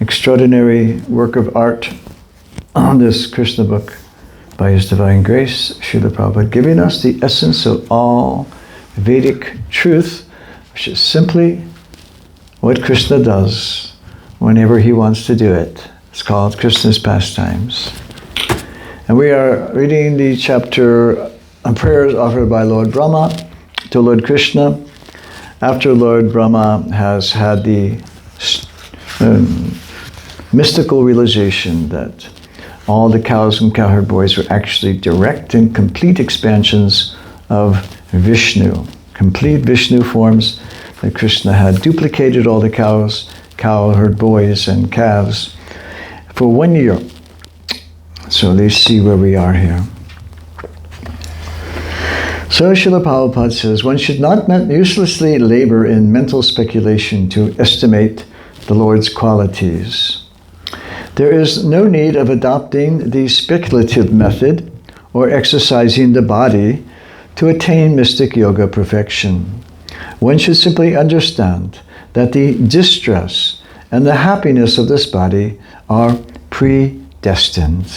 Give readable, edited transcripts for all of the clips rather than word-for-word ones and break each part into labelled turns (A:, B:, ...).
A: extraordinary work of art on this Krishna book by His Divine Grace, Srila Prabhupada, giving us the essence of all Vedic truth, which is simply what Krishna does whenever he wants to do it. It's called Krishna's pastimes. And we are reading the chapter on prayers offered by Lord Brahmā to Lord Krishna after Lord Brahmā has had the mystical realization that all the cows and cowherd boys were actually direct and complete expansions of Vishnu, complete Vishnu forms, that Krishna had duplicated all the cows, cowherd boys and calves for 1 year. So let's see where we are here. So Srila Prabhupada says, one should not uselessly labor in mental speculation to estimate the Lord's qualities. There is no need of adopting the speculative method or exercising the body to attain mystic yoga perfection. One should simply understand that the distress and the happiness of this body are predestined.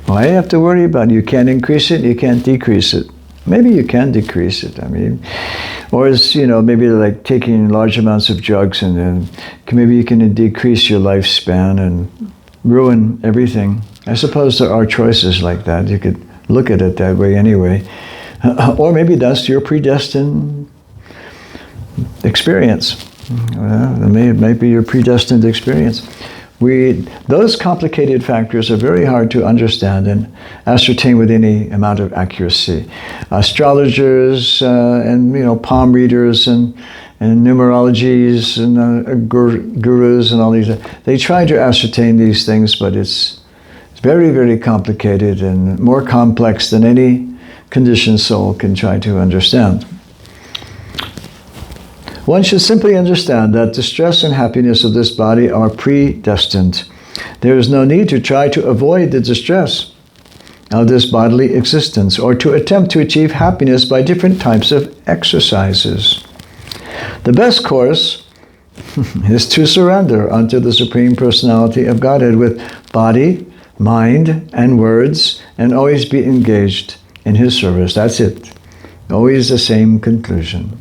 A: Why do you have to worry about it? You can't increase it, you can't decrease it. Maybe you can decrease it, or it's, maybe like taking large amounts of drugs and then maybe you can decrease your lifespan and ruin everything. I suppose there are choices like that. You could look at it that way anyway. Or maybe that's your predestined experience. It might be your predestined experience. Those complicated factors are very hard to understand and ascertain with any amount of accuracy. Astrologers and palm readers and numerologies and gurus and all these, they try to ascertain these things, but it's very, very complicated and more complex than any conditioned soul can try to understand. One should simply understand that the stress and happiness of this body are predestined. There is no need to try to avoid the distress of this bodily existence or to attempt to achieve happiness by different types of exercises. The best course is to surrender unto the Supreme Personality of Godhead with body, mind, and words, and always be engaged in His service. That's it. Always the same conclusion.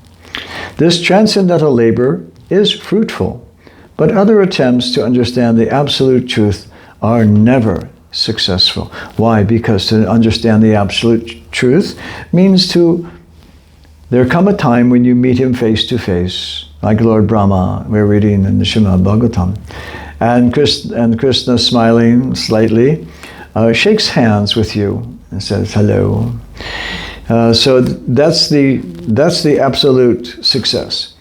A: This transcendental labor is fruitful, but other attempts to understand the absolute truth are never successful. Why? Because to understand the absolute truth means there come a time when you meet Him face to face, like Lord Brahmā, we're reading in the Srimad Bhagavatam, and Krishna, smiling slightly, shakes hands with you and says hello. So that's the absolute success.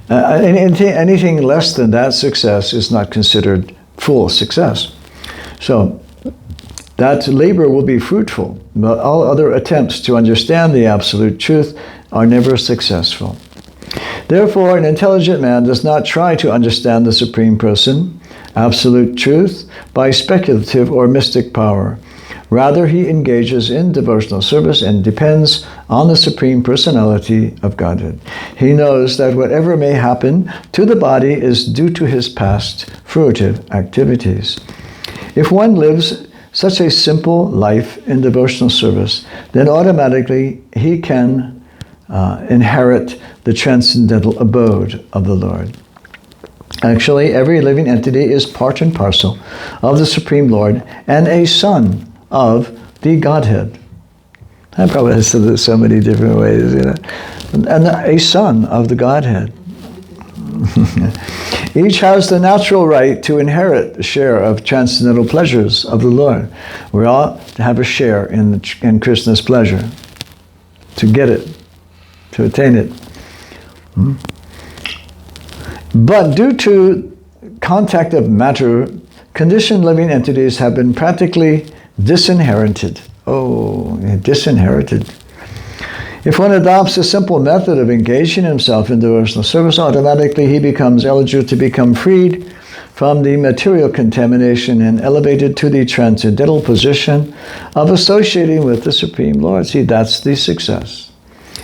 A: Anything less than that success is not considered full success. So that labor will be fruitful, but all other attempts to understand the absolute truth are never successful. Therefore, an intelligent man does not try to understand the Supreme Person, absolute truth, by speculative or mystic power. Rather, he engages in devotional service and depends on the Supreme Personality of Godhead. He knows that whatever may happen to the body is due to his past fruitive activities. If one lives such a simple life in devotional service, then automatically he can inherit the transcendental abode of the Lord. Actually, every living entity is part and parcel of the Supreme Lord and a son of the Godhead. I probably have said it so many different ways, and a son of the Godhead. Each has the natural right to inherit a share of transcendental pleasures of the Lord. We all have a share in Krishna's pleasure, to get it, to attain it. But due to contact of matter, conditioned living entities have been practically disinherited. Disinherited. If one adopts a simple method of engaging himself in devotional service, automatically he becomes eligible to become freed from the material contamination and elevated to the transcendental position of associating with the Supreme Lord. See, that's the success.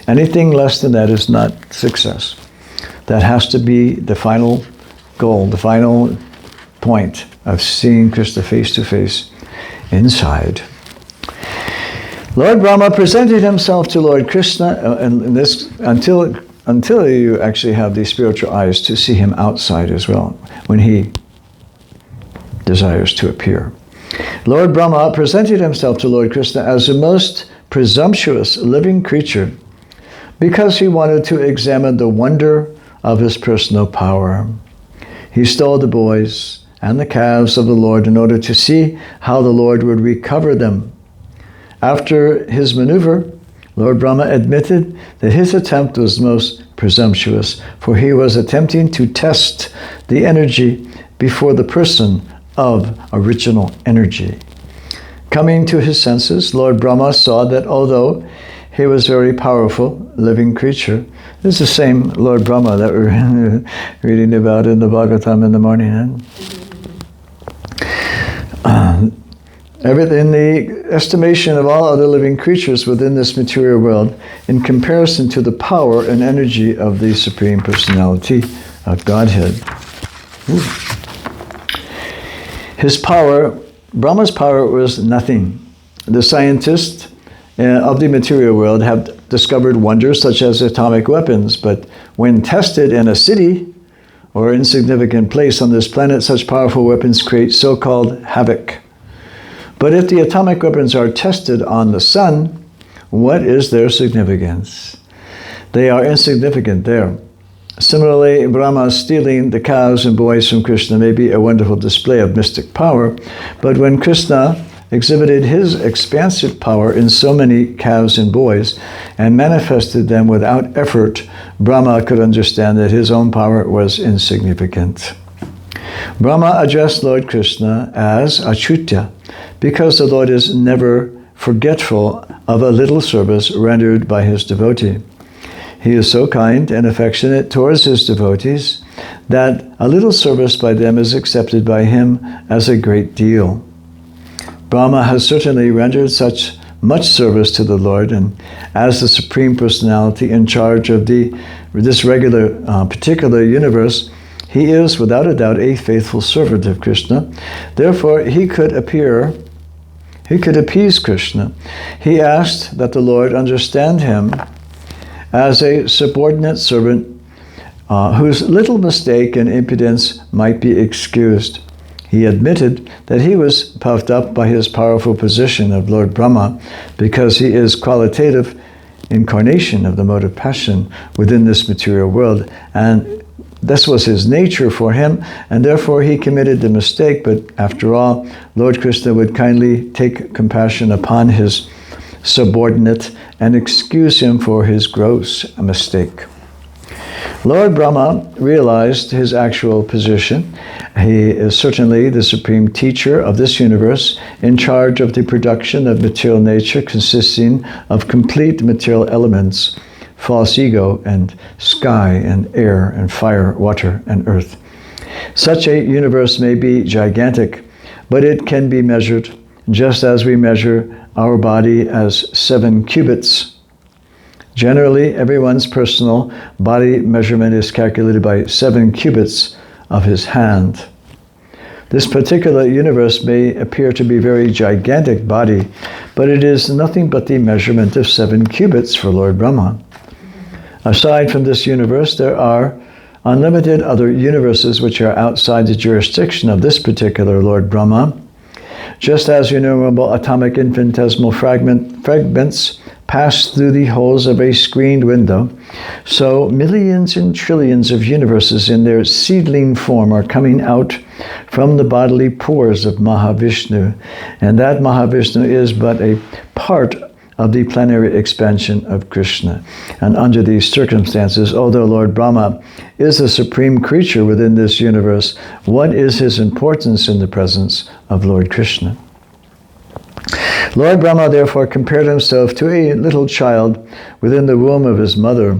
A: Anything less than that is not success. That has to be the final goal, the final point of seeing Krishna face to face inside. Lord Brahma presented himself to Lord Krishna, and this until you actually have these spiritual eyes to see him outside as well, when he desires to appear. Lord Brahma presented himself to Lord Krishna as the most presumptuous living creature because he wanted to examine the wonder of his personal power. He stole the boys and the calves of the Lord in order to see how the Lord would recover them. After his maneuver, Lord Brahma admitted that his attempt was most presumptuous, for he was attempting to test the energy before the person of original energy. Coming to his senses, Lord Brahma saw that although he was a very powerful living creature, this is the same Lord Brahma that we're reading about in the Bhagavatam in the morning. In the estimation of all other living creatures within this material world, in comparison to the power and energy of the Supreme Personality of Godhead. His power, Brahma's power, was nothing. The scientists of the material world have discovered wonders such as atomic weapons, but when tested in a city or insignificant place on this planet, such powerful weapons create so-called havoc. But if the atomic weapons are tested on the sun, what is their significance? They are insignificant there. Similarly, Brahma stealing the cows and boys from Krishna may be a wonderful display of mystic power, but when Krishna exhibited his expansive power in so many cows and boys and manifested them without effort, Brahma could understand that his own power was insignificant. Brahma addressed Lord Krishna as Achyuta, because the Lord is never forgetful of a little service rendered by his devotee. He is so kind and affectionate towards his devotees that a little service by them is accepted by him as a great deal. Brahma has certainly rendered such much service to the Lord, and as the Supreme Personality in charge of this particular universe, he is without a doubt a faithful servant of Krishna. Therefore, he could appease Krishna. He asked that the Lord understand him as a subordinate servant whose little mistake and impudence might be excused. He admitted that he was puffed up by his powerful position of Lord Brahma because he is qualitative incarnation of the mode of passion within this material world, and this was his nature for him, and therefore he committed the mistake. But after all, Lord Krishna would kindly take compassion upon his subordinate and excuse him for his gross mistake. Lord Brahma realized his actual position. He is certainly the supreme teacher of this universe, in charge of the production of material nature consisting of complete material elements, false ego, and sky, and air, and fire, water, and earth. Such a universe may be gigantic, but it can be measured just as we measure our body as 7 cubits. Generally, everyone's personal body measurement is calculated by 7 cubits of his hand. This particular universe may appear to be a very gigantic body, but it is nothing but the measurement of 7 cubits for Lord Brahma. Aside from this universe, there are unlimited other universes which are outside the jurisdiction of this particular Lord Brahma. Just as innumerable atomic infinitesimal fragments pass through the holes of a screened window, so millions and trillions of universes in their seedling form are coming out from the bodily pores of Mahavishnu, and that Mahavishnu is but a part of the plenary expansion of Krishna. And under these circumstances, although Lord Brahma is the supreme creature within this universe, what is his importance in the presence of Lord Krishna? Lord Brahma therefore compared himself to a little child within the womb of his mother.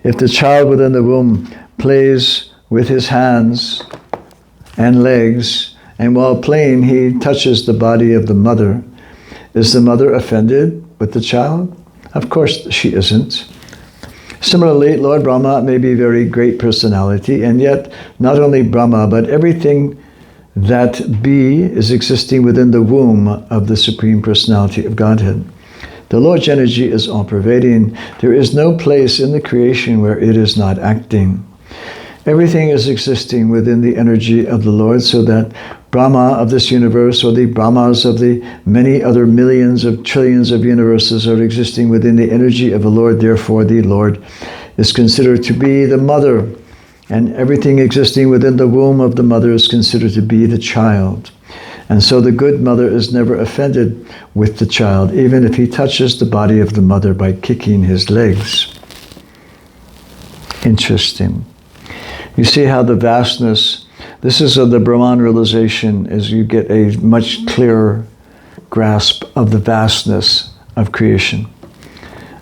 A: If the child within the womb plays with his hands and legs, and while playing he touches the body of the mother, is the mother offended with the child? Of course she isn't. Similarly, Lord Brahma may be a very great personality, and yet not only Brahma, but everything That be is existing within the womb of the Supreme Personality of Godhead. The Lord's energy is all-pervading. There is no place in the creation where it is not acting. Everything is existing within the energy of the Lord, so that Brahma of this universe, or the Brahmas of the many other millions of trillions of universes, are existing within the energy of the Lord. Therefore, the Lord is considered to be the mother, and everything existing within the womb of the mother is considered to be the child. And so the good mother is never offended with the child, even if he touches the body of the mother by kicking his legs. Interesting. You see how the vastness, this is of the Brahman realization, as you get a much clearer grasp of the vastness of creation.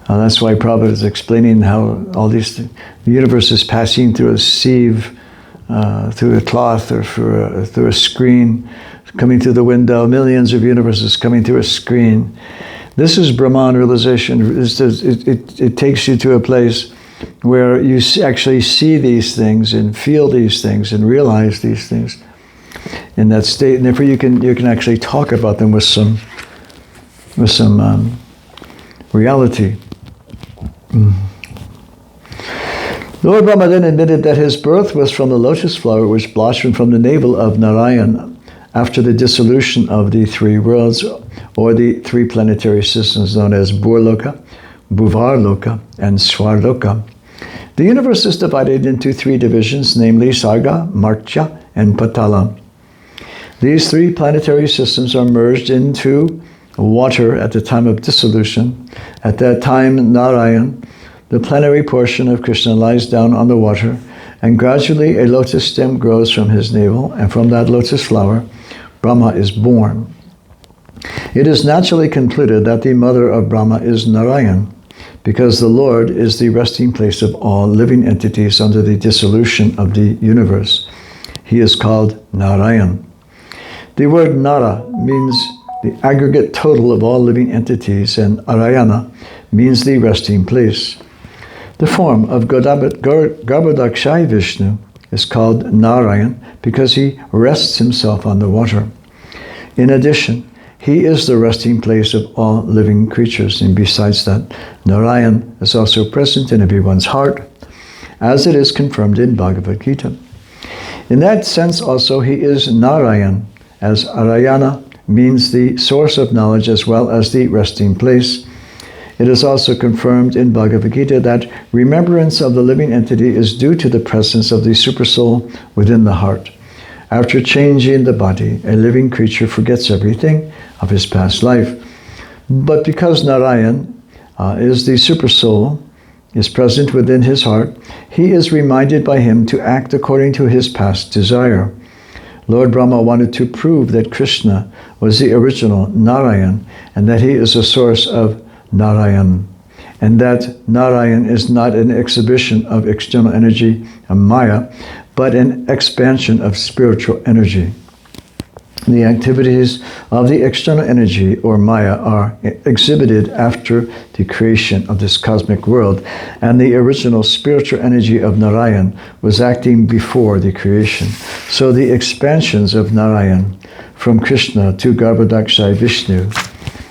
A: That's why Prabhupada is explaining how all these the universe is passing through a sieve, through a cloth, or through a screen, coming through the window, millions of universes coming through a screen. This is Brahman realization. It takes you to a place where you actually see these things and feel these things and realize these things in that state, and therefore you can actually talk about them with some reality. Lord Brahma then admitted that his birth was from the lotus flower which blossomed from the navel of Narayan after the dissolution of the three worlds, or the three planetary systems known as Burloka, Bhuvarloka, and Swarloka. The universe is divided into three divisions, namely Sarga, Martya, and Patala. These three planetary systems are merged into water at the time of dissolution. At that time, Narayan, the plenary portion of Krishna, lies down on the water, and gradually a lotus stem grows from his navel, and from that lotus flower, Brahma is born. It is naturally concluded that the mother of Brahma is Narayan, because the Lord is the resting place of all living entities under the dissolution of the universe. He is called Narayan. The word Nara means the aggregate total of all living entities, and Arayana means the resting place. The form of Garbhodakshai Vishnu is called Narayan because he rests himself on the water. In addition, he is the resting place of all living creatures, and besides that, Narayan is also present in everyone's heart, as it is confirmed in Bhagavad Gita. In that sense also, he is Narayan, as Arayana means the source of knowledge as well as the resting place. It is also confirmed in Bhagavad Gita that remembrance of the living entity is due to the presence of the Supersoul within the heart. After changing the body, a living creature forgets everything of his past life. But because Narayan is the Supersoul, is present within his heart, he is reminded by him to act according to his past desire. Lord Brahma wanted to prove that Krishna was the original Narayan, and that he is a source of Narayan, and that Narayan is not an exhibition of external energy, a Maya, but an expansion of spiritual energy. The activities of the external energy, or Maya, are exhibited after the creation of this cosmic world, and the original spiritual energy of Narayan was acting before the creation. So the expansions of Narayan from Krishna to Garbhodakshai Vishnu,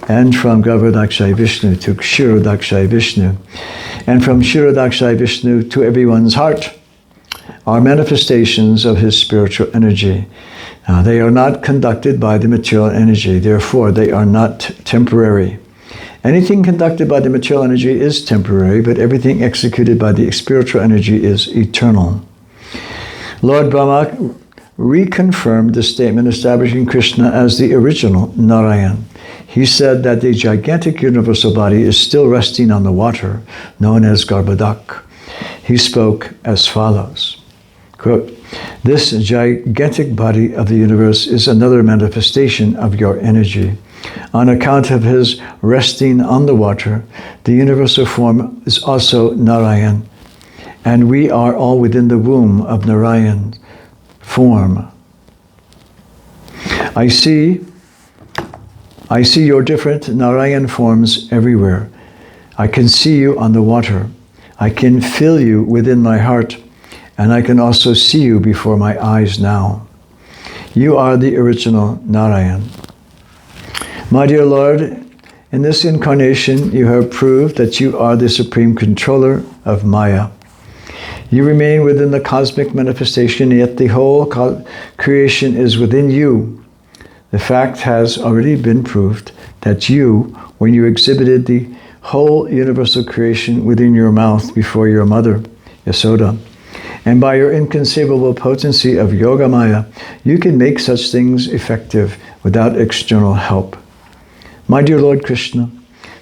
A: and from Garbhodakshai Vishnu to Kshirodakshai Vishnu, and from Kshirodakshai Vishnu to everyone's heart, are manifestations of his spiritual energy. They are not conducted by the material energy, therefore they are not temporary. Anything conducted by the material energy is temporary, but everything executed by the spiritual energy is eternal. Lord Brahma reconfirmed the statement establishing Krishna as the original Narayan. He said that the gigantic universal body is still resting on the water, known as Garbhodak. He spoke as follows, quote, "This gigantic body of the universe is another manifestation of your energy. On account of his resting on the water, the universal form is also Narayan, and we are all within the womb of Narayan's form. I see your different Narayan forms everywhere. I can see you on the water. I can feel you within my heart, and I can also see you before my eyes now. You are the original Narayan. My dear Lord, in this incarnation, you have proved that you are the supreme controller of Maya. You remain within the cosmic manifestation, yet the whole creation is within you. The fact has already been proved that you, when you exhibited the whole universal creation within your mouth before your mother, Yasoda, and by your inconceivable potency of Yoga Maya, you can make such things effective without external help. My dear Lord Krishna,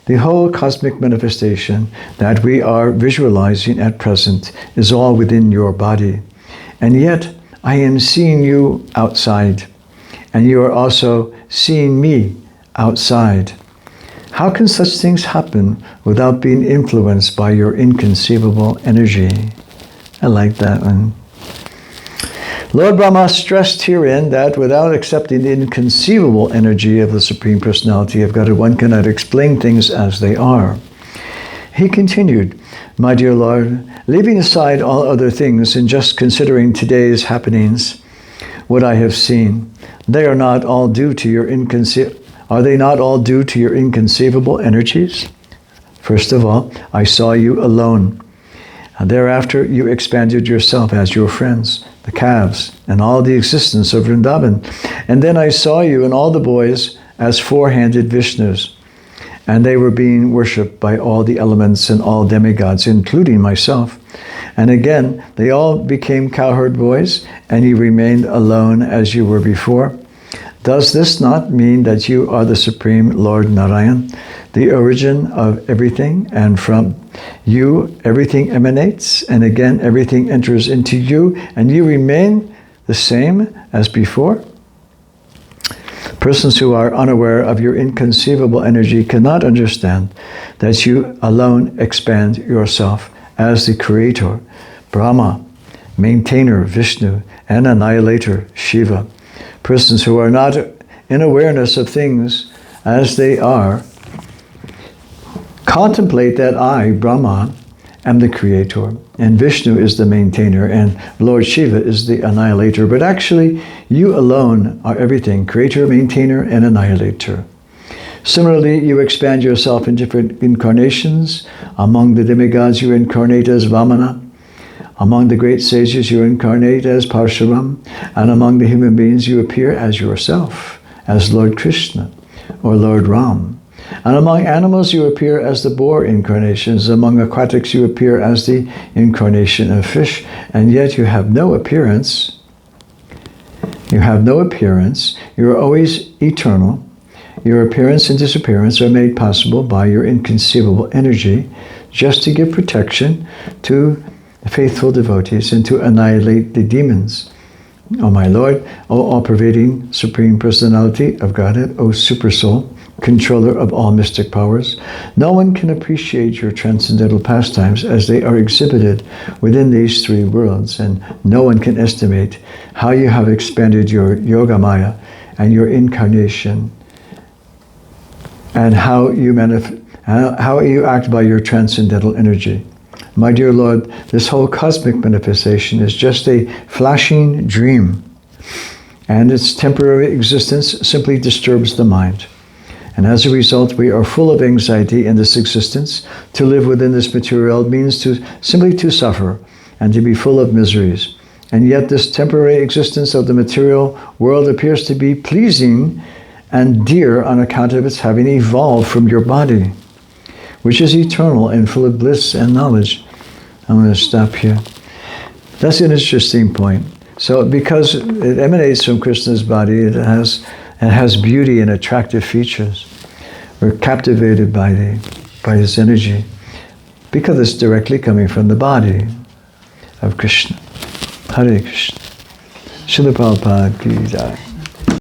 A: the whole cosmic manifestation that we are visualizing at present is all within your body. And yet, I am seeing you outside, and you are also seeing me outside. How can such things happen without being influenced by your inconceivable energy? I like that one. Lord Brahmā stressed herein that without accepting the inconceivable energy of the Supreme Personality of Godhead, one cannot explain things as they are. He continued, my dear Lord, leaving aside all other things and just considering today's happenings, what I have seen, they are not all due to your Are they not all due to your inconceivable energies? First of all, I saw you alone. And thereafter, you expanded yourself as your friends, the calves, and all the existence of Vrindavan. And then I saw you and all the boys as four-handed Vishnus. And they were being worshipped by all the elements and all demigods, including myself. And again, they all became cowherd boys, and you remained alone as you were before. Does this not mean that you are the Supreme Lord Narayan, the origin of everything, and from you everything emanates, and again everything enters into you, and you remain the same as before? Persons who are unaware of your inconceivable energy cannot understand that you alone expand yourself as the Creator, Brahmā, Maintainer, Vishnu, and Annihilator, Shiva. Persons who are not in awareness of things as they are contemplate that I, Brahmā, am the Creator, and Vishnu is the Maintainer, and Lord Shiva is the Annihilator. But actually, you alone are everything, Creator, Maintainer, and Annihilator. Similarly, you expand yourself in different incarnations. Among the demigods, you incarnate as Vamana. Among the great sages, you incarnate as Parshuram, and among the human beings, you appear as yourself, as Lord Krishna or Lord Ram. And among animals, you appear as the boar incarnations. Among aquatics, you appear as the incarnation of fish, and yet you have no appearance. You have no appearance. You are always eternal. Your appearance and disappearance are made possible by your inconceivable energy, just to give protection to faithful devotees and to annihilate the demons. O my Lord, O all-pervading Supreme Personality of Godhead, O Super Soul, controller of all mystic powers, no one can appreciate your transcendental pastimes as they are exhibited within these three worlds, and no one can estimate how you have expanded your Yoga Maya and your incarnation, and how you act by your transcendental energy. My dear Lord, this whole cosmic manifestation is just a flashing dream, and its temporary existence simply disturbs the mind. And as a result, we are full of anxiety in this existence. To live within this material means simply to suffer and to be full of miseries. And yet this temporary existence of the material world appears to be pleasing and dear on account of its having evolved from your body, which is eternal and full of bliss and knowledge. I'm going to stop here. That's an interesting point. So because it emanates from Krishna's body, it has beauty and attractive features. We're captivated by this energy because it's directly coming from the body of Krishna. Hare Krishna. Srila Prabhupada ki jai.